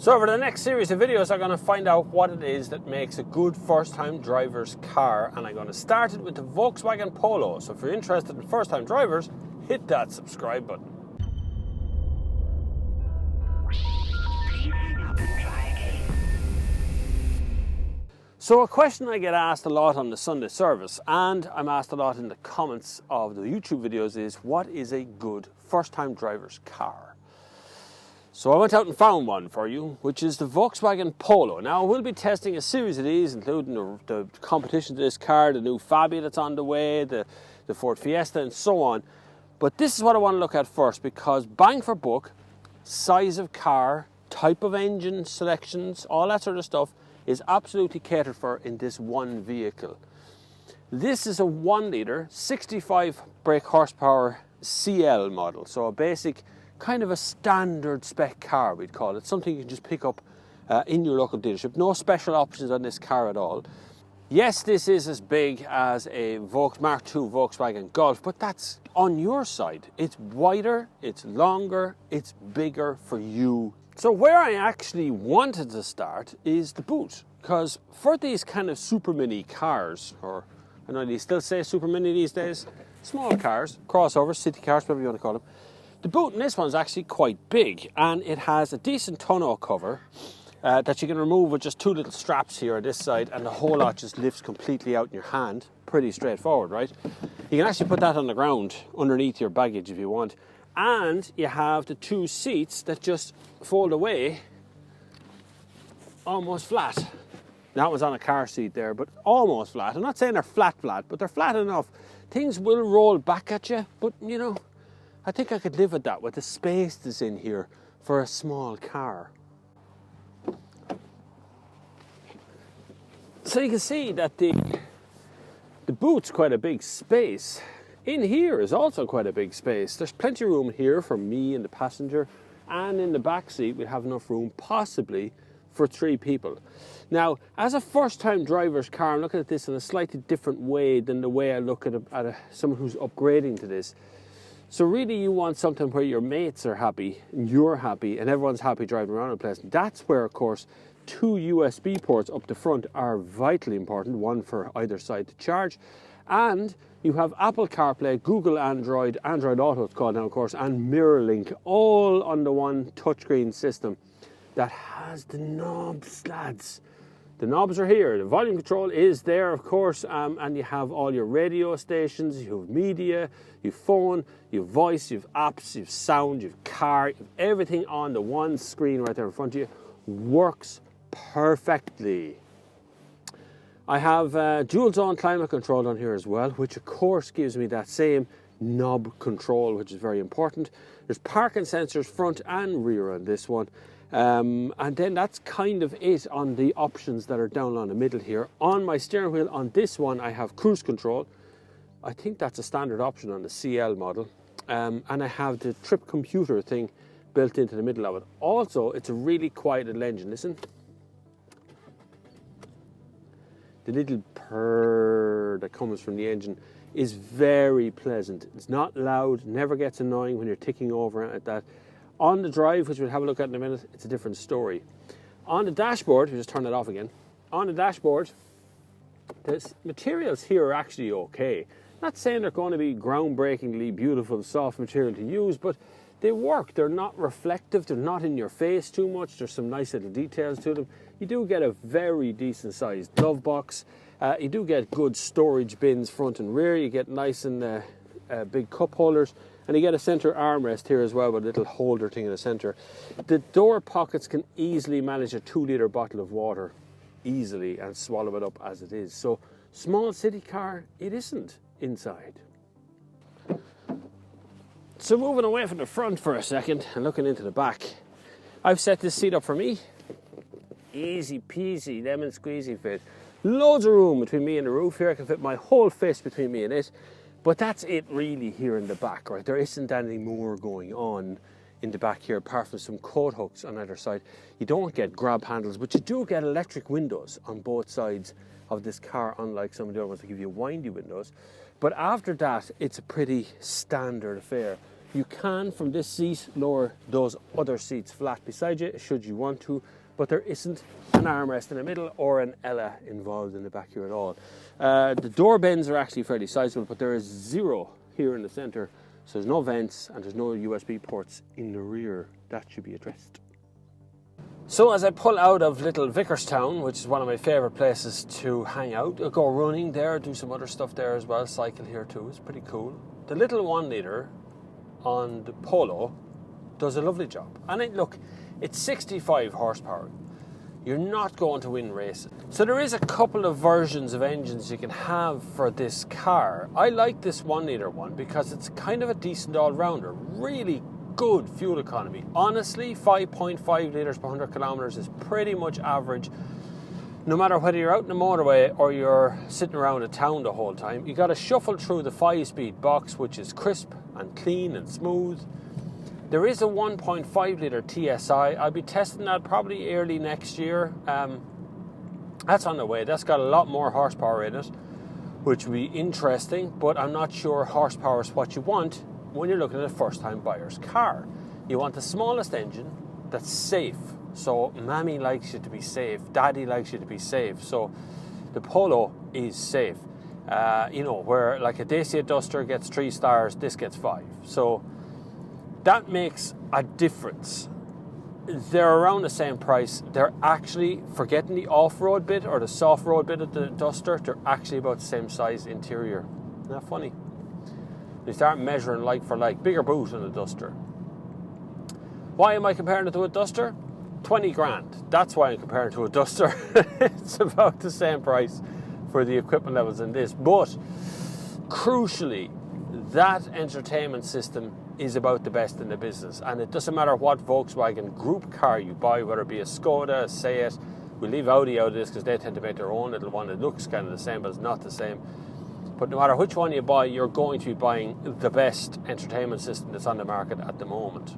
So over the next series of videos, I'm going to find out what it is that makes a good first-time driver's car, and I'm going to start it with the Volkswagen Polo. So if you're interested in first-time drivers, hit that subscribe button. So a question I get asked a lot on the Sunday service, and I'm asked a lot in the comments of the YouTube videos, is what is a good first-time driver's car? So I went out and found one for you, which is the Volkswagen Polo. Now we'll be testing a series of these, including the competition to this car, the new Fabia that's on the way, the Ford Fiesta and so on. But this is what I want to look at first, because bang for buck, size of car, type of engine selections, all that sort of stuff is absolutely catered for in this one vehicle. This is a 1 litre, 65 brake horsepower CL model, so a basic kind of a standard spec car, we'd call it, something you can just pick up in your local dealership. No special options on this car at all. Yes, this is as big as a Mark II Volkswagen Golf, but that's on your side. It's wider, it's longer, it's bigger for you. So where I actually wanted to start is the boot, because for these kind of super mini cars, or I know they still say super mini these days, small cars, crossovers, city cars, whatever you want to call them, the boot in this one is actually quite big, and it has a decent tonneau cover that you can remove with just two little straps here on this side, and the whole lot just lifts completely out in your hand. Pretty straightforward, right? You can actually put that on the ground underneath your baggage if you want. And you have the two seats that just fold away almost flat. That was on a car seat there, but almost flat. I'm not saying they're flat, but they're flat enough. Things will roll back at you, but you know, I think I could live with that, with the space that's in here for a small car. So you can see that the boot's quite a big space. In here is also quite a big space. There's plenty of room here for me and the passenger, and in the back seat we have enough room possibly for 3 people. Now, as a first-time driver's car, I'm looking at this in a slightly different way than the way I look at someone who's upgrading to this. So really you want something where your mates are happy, and you're happy, and everyone's happy driving around the place. That's where, of course, 2 USB ports up the front are vitally important, one for either side to charge. And you have Apple CarPlay, Google Android, Android Auto it's called now, of course, and MirrorLink, all on the one touchscreen system that has the knobs, lads. The knobs are here. The volume control is there, of course, and you have all your radio stations, you have media, you have phone, you have voice, you have apps, you have sound, you have car, you have everything on the one screen right there in front of you. Works perfectly. I have dual zone climate control on here as well, which of course gives me that same knob control, which is very important. There's parking sensors front and rear on this one. And then that's kind of it on the options that are down on the middle here. On my steering wheel on this one I have cruise control. I think that's a standard option on the CL model. And I have the trip computer thing built into the middle of it. Also, it's a really quiet little engine. Listen. The little purr that comes from the engine is very pleasant. It's not loud, never gets annoying when you're ticking over at that. On the drive, which we'll have a look at in a minute, it's a different story. On the dashboard, we'll just turn it off again. On the dashboard, the materials here are actually okay. Not saying they're going to be groundbreakingly beautiful, soft material to use, but they work. They're not reflective, they're not in your face too much. There's some nice little details to them. You do get a very decent sized glove box. You do get good storage bins front and rear. You get nice and big cup holders. And you get a centre armrest here as well with a little holder thing in the centre. The door pockets can easily manage a 2 litre bottle of water easily and swallow it up as it is. So small city car, it isn't inside. So moving away from the front for a second and looking into the back, I've set this seat up for me. Easy peasy, lemon squeezy fit. Loads of room between me and the roof here. I can fit my whole fist between me and it. But that's it really here in the back, right? There isn't any more going on in the back here apart from some coat hooks on either side. You don't get grab handles, but you do get electric windows on both sides of this car, unlike some of the other ones that give you windy windows. But after that, it's a pretty standard affair. You can, from this seat, lower those other seats flat beside you, should you want to, but there isn't an armrest in the middle or an Ella involved in the back here at all. The door bends are actually fairly sizable, but there is zero here in the centre, so there's no vents and there's no USB ports in the rear. That should be addressed. So as I pull out of Little Vicarstown, which is one of my favourite places to hang out, I'll go running there, do some other stuff there as well, cycle here too, it's pretty cool. The little 1 litre on the Polo does a lovely job. And look, it's 65 horsepower. You're not going to win races. So there is a couple of versions of engines you can have for this car. I like this 1 litre one because it's kind of a decent all-rounder. Really good fuel economy. Honestly, 5.5 litres per 100 kilometres is pretty much average. No matter whether you're out in the motorway or you're sitting around a town the whole time, you got to shuffle through the 5-speed box, which is crisp and clean and smooth. There is a 1.5 litre TSI. I'll be testing that probably early next year. That's on the way. That's got a lot more horsepower in it, which will be interesting, but I'm not sure horsepower is what you want when you're looking at a first-time buyer's car. You want the smallest engine that's safe. So Mammy likes you to be safe, Daddy likes you to be safe. So the Polo is safe. Where like a Dacia Duster gets 3 stars, this gets 5. So that makes a difference. They're around the same price. They're actually, forgetting the off-road bit or the soft-road bit of the Duster, they're actually about the same size interior. Isn't that funny? They start measuring like for like. Bigger boot than a Duster. Why am I comparing it to a Duster? 20 grand. That's why I'm comparing it to a Duster. It's about the same price for the equipment levels in this. But crucially, that entertainment system is about the best in the business. And it doesn't matter what Volkswagen group car you buy, whether it be a Skoda, a Seat. We leave Audi out of this because they tend to make their own little one. It looks kind of the same, but it's not the same. But no matter which one you buy, you're going to be buying the best entertainment system that's on the market at the moment.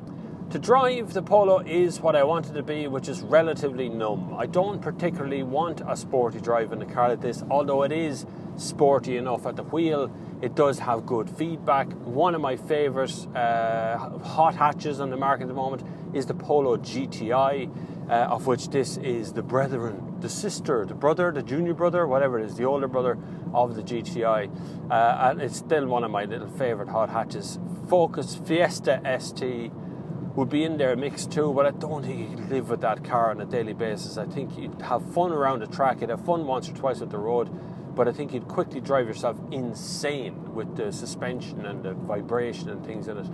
To drive, the Polo is what I want it to be, which is relatively numb. I don't particularly want a sporty drive in a car like this, although it is sporty enough at the wheel. It does have good feedback. One of my favourite hot hatches on the market at the moment is the Polo GTI, of which this is the brethren, the sister, the brother, the junior brother, whatever it is, the older brother of the GTI. And it's still one of my little favourite hot hatches. Focus Fiesta ST would be in there mixed too, but I don't think you could live with that car on a daily basis. I think you'd have fun around the track, you'd have fun once or twice with the road, but I think you'd quickly drive yourself insane with the suspension and the vibration and things in it.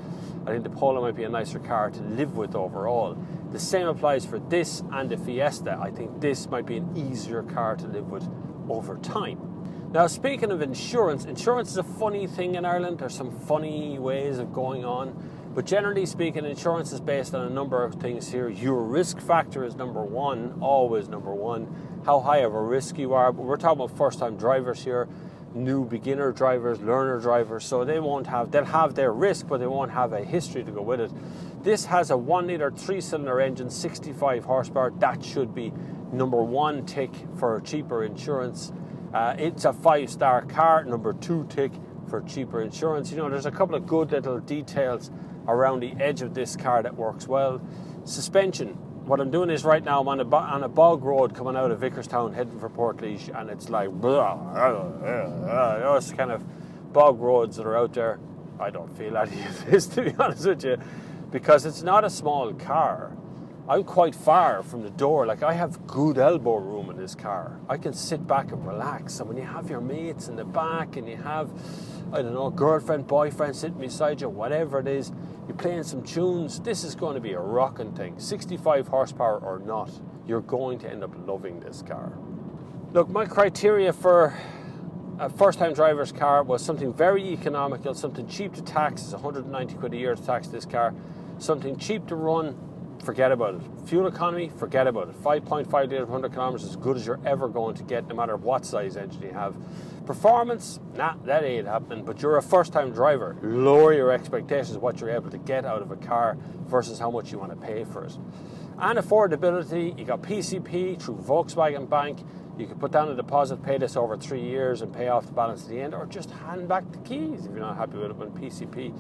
I think the Polo might be a nicer car to live with overall. The same applies for this and the Fiesta. I think this might be an easier car to live with over time. Now, speaking of insurance is a funny thing in Ireland. There's some funny ways of going on. But generally speaking, insurance is based on a number of things here. Your risk factor is number one, always number one. How high of a risk you are. But we're talking about first-time drivers here, new beginner drivers, learner drivers. So they'll have their risk, but they won't have a history to go with it. This has a 1 litre 3-cylinder engine, 65 horsepower. That should be number one tick for cheaper insurance. It's a 5-star car, number 2 tick for cheaper insurance. You know, there's a couple of good little details around the edge of this car that works well. Suspension. What I'm doing is right now I'm on a bog road coming out of Vicarstown heading for Portlaoise, and it's like those kind of bog roads that are out there. I don't feel any of this, to be honest with you, because it's not a small car. I'm quite far from the door. Like, I have good elbow room in this car. I can sit back and relax. And when you have your mates in the back and you have, I don't know, girlfriend, boyfriend sitting beside you, whatever it is, you're playing some tunes, this is going to be a rocking thing. 65 horsepower or not, you're going to end up loving this car. Look, my criteria for a first-time driver's car was something very economical, something cheap to tax. It's 190 quid a year to tax this car. Something cheap to run, forget about it. Fuel economy, forget about it. 5.5 litre per 100 kilometres is as good as you're ever going to get, no matter what size engine you have. Performance, nah, that ain't happening. But you're a first-time driver. Lower your expectations of what you're able to get out of a car versus how much you want to pay for it. And affordability, you got PCP through Volkswagen Bank. You can put down a deposit, pay this over 3 years and pay off the balance at the end, or just hand back the keys if you're not happy with it on PCP.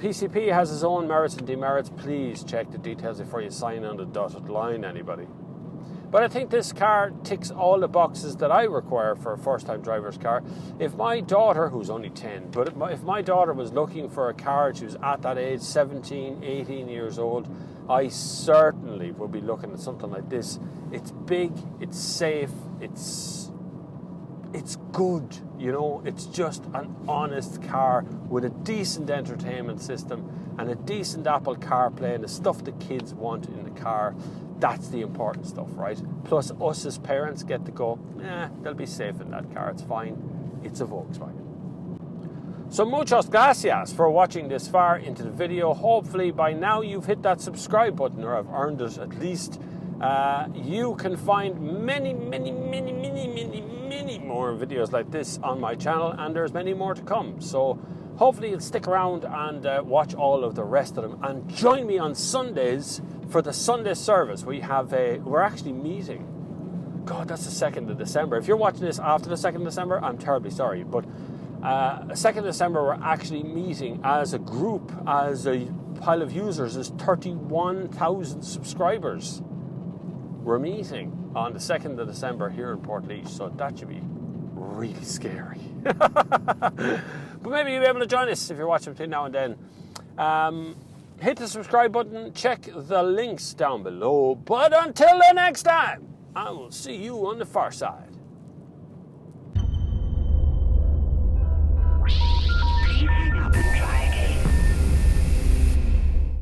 PCP has its own merits and demerits. Please check the details before you sign on the dotted line, anybody. But I think this car ticks all the boxes that I require for a first-time driver's car. If my daughter, who's only 10, but if my daughter was looking for a car, she was at that age, 17, 18 years old, I certainly would be looking at something like this. It's big, it's safe, it's good, you know. It's just an honest car with a decent entertainment system and a decent Apple CarPlay and the stuff the kids want in the car. That's the important stuff, right? Plus, us as parents get to go, they'll be safe in that car, it's fine. It's a Volkswagen. So muchas gracias for watching this far into the video. Hopefully by now you've hit that subscribe button, or have earned it at least. You can find many more videos like this on my channel, and there's many more to come. So hopefully you'll stick around and watch all of the rest of them, and join me on Sundays for the Sunday service. We're actually meeting. God, that's the 2nd of December. If you're watching this after the 2nd of December, I'm terribly sorry, but 2nd of December we're actually meeting as a group, as a pile of users. There's 31,000 subscribers. We're meeting on the 2nd of December here in Portlaoise, so that should be really scary. But maybe you'll be able to join us if you're watching between now and then. Hit the subscribe button, check the links down below. But until the next time, I will see you on the far side.